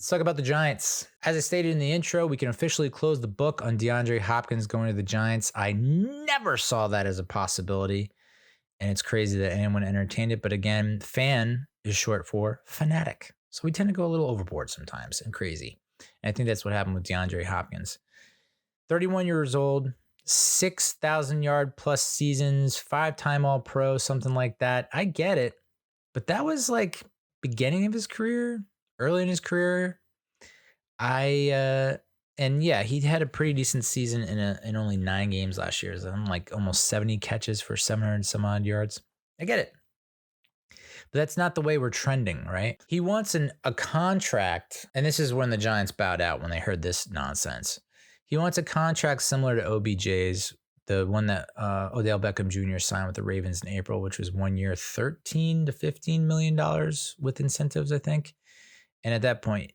Let's talk about the Giants. As I stated in the intro, we can officially close the book on DeAndre Hopkins going to the Giants. I never saw that as a possibility, and it's crazy that anyone entertained it. But again, fan is short for fanatic. So we tend to go a little overboard sometimes and crazy. And I think that's what happened with DeAndre Hopkins. 31 years old, 6,000 yard plus seasons, 5-time All-Pro, something like that. I get it. But that was like beginning of his career, early in his career. And yeah, he had a pretty decent season in only 9 games last year. So I'm like almost 70 catches for 700 and some odd yards. I get it. But that's not the way we're trending, right? He wants a contract, and this is when the Giants bowed out when they heard this nonsense. He wants a contract similar to OBJ's, the one that Odell Beckham Jr. signed with the Ravens in April, which was 1 year, $13 to $15 million with incentives, I think. And at that point,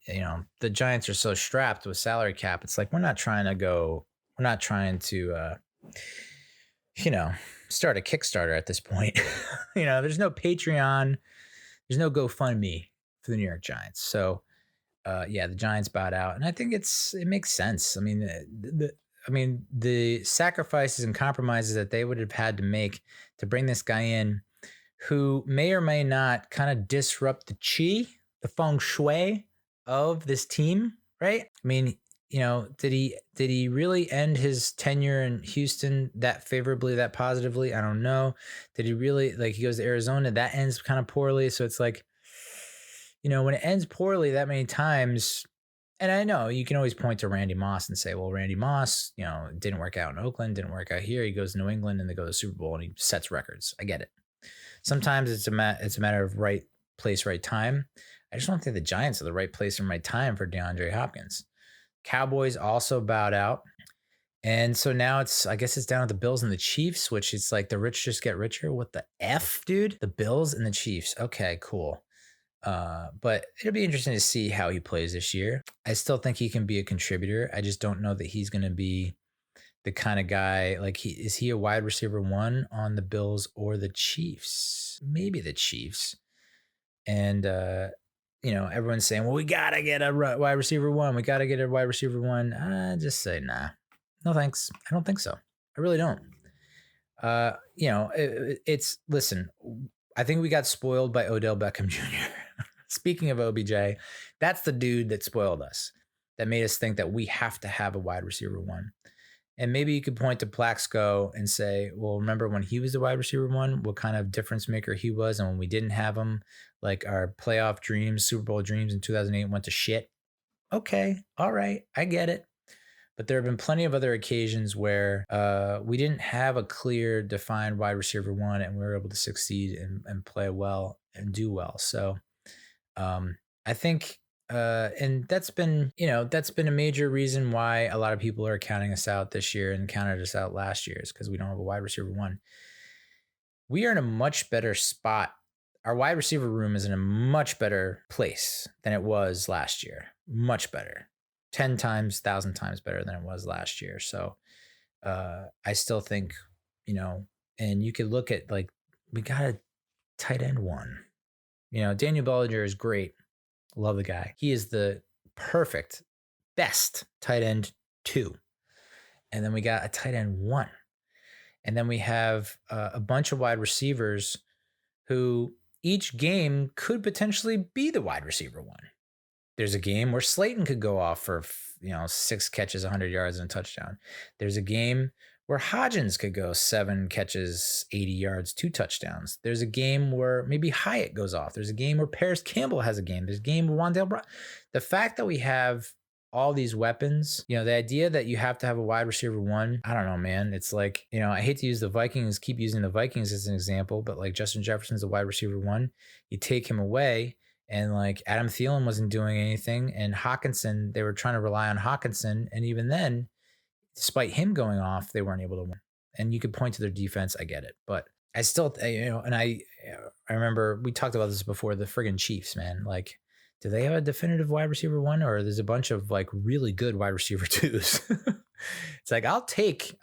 the Giants are so strapped with salary cap. It's like, we're not trying to start a Kickstarter at this point. There's no Patreon, there's no GoFundMe for the New York Giants. So, the Giants bowed out, and I think it makes sense. I mean, the sacrifices and compromises that they would have had to make to bring this guy in, who may or may not kind of disrupt the feng shui of this team, right? I mean, did he really end his tenure in Houston that favorably, that positively? I don't know. Did he really, he goes to Arizona, that ends kind of poorly. So it's like, when it ends poorly that many times, and I know you can always point to Randy Moss and say, well, Randy Moss, didn't work out in Oakland, didn't work out here. He goes to New England and they go to the Super Bowl and he sets records. I get it. Sometimes it's a matter of right place, right time. I just don't think the Giants are the right place and right time for DeAndre Hopkins. Cowboys also bowed out. And so now I guess it's down to the Bills and the Chiefs, which is like the rich just get richer. What the F, dude? The Bills and the Chiefs. Okay, cool. But it'll be interesting to see how he plays this year. I still think he can be a contributor. I just don't know that he's going to be the kind of guy, is he a wide receiver 1 on the Bills or the Chiefs? Maybe the Chiefs. And, everyone's saying, well, we got to get a wide receiver 1. We got to get a wide receiver 1. I just say, nah, no thanks. I don't think so. I really don't. Listen, I think we got spoiled by Odell Beckham Jr. Speaking of OBJ, that's the dude that spoiled us, that made us think that we have to have a wide receiver 1. And maybe you could point to Plaxico and say, well, remember when he was the wide receiver 1, what kind of difference maker he was? And when we didn't have him, our playoff dreams, Super Bowl dreams in 2008 went to shit. Okay, all right, I get it. But there have been plenty of other occasions where we didn't have a clear, defined wide receiver 1, and we were able to succeed and play well and do well. So I think, and that's been a major reason why a lot of people are counting us out this year and counted us out last year, is because we don't have a wide receiver 1. We are in a much better spot. Our wide receiver room is in a much better place than it was last year. Much better. 10 times, 1,000 times better than it was last year. So I still think, and you could look at we got a tight end 1. Daniel Bellinger is great. Love the guy. He is the perfect, best tight end 2. And then we got a tight end 1. And then we have a bunch of wide receivers who each game could potentially be the wide receiver 1. There's a game where Slayton could go off for, 6 catches, 100 yards, and a touchdown. There's a game where Hodgins could go 7 catches, 80 yards, 2 touchdowns. There's a game where maybe Hyatt goes off. There's a game where Parris Campbell has a game. There's a game where Wan'Dale Robinson. The fact that we have all these weapons, the idea that you have to have a wide receiver 1, I don't know, man. It's like, I hate to use the Vikings, keep using the Vikings as an example, but Justin Jefferson's a wide receiver 1. You take him away, and Adam Thielen wasn't doing anything, and Hawkinson, they were trying to rely on Hawkinson, and even then, despite him going off, they weren't able to win. And you could point to their defense, I get it, but I still, and I remember we talked about this before, the friggin' Chiefs, man. Do they have a definitive wide receiver 1, or there's a bunch of really good wide receiver 2s? It's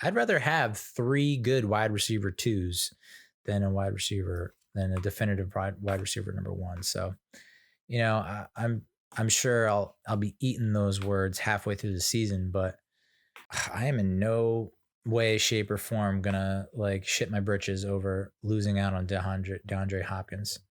I'd rather have 3 good wide receiver 2s than a definitive wide receiver number 1. So, I'm I'm sure I'll be eating those words halfway through the season, but I am in no way, shape, or form gonna like shit my britches over losing out on DeAndre Hopkins.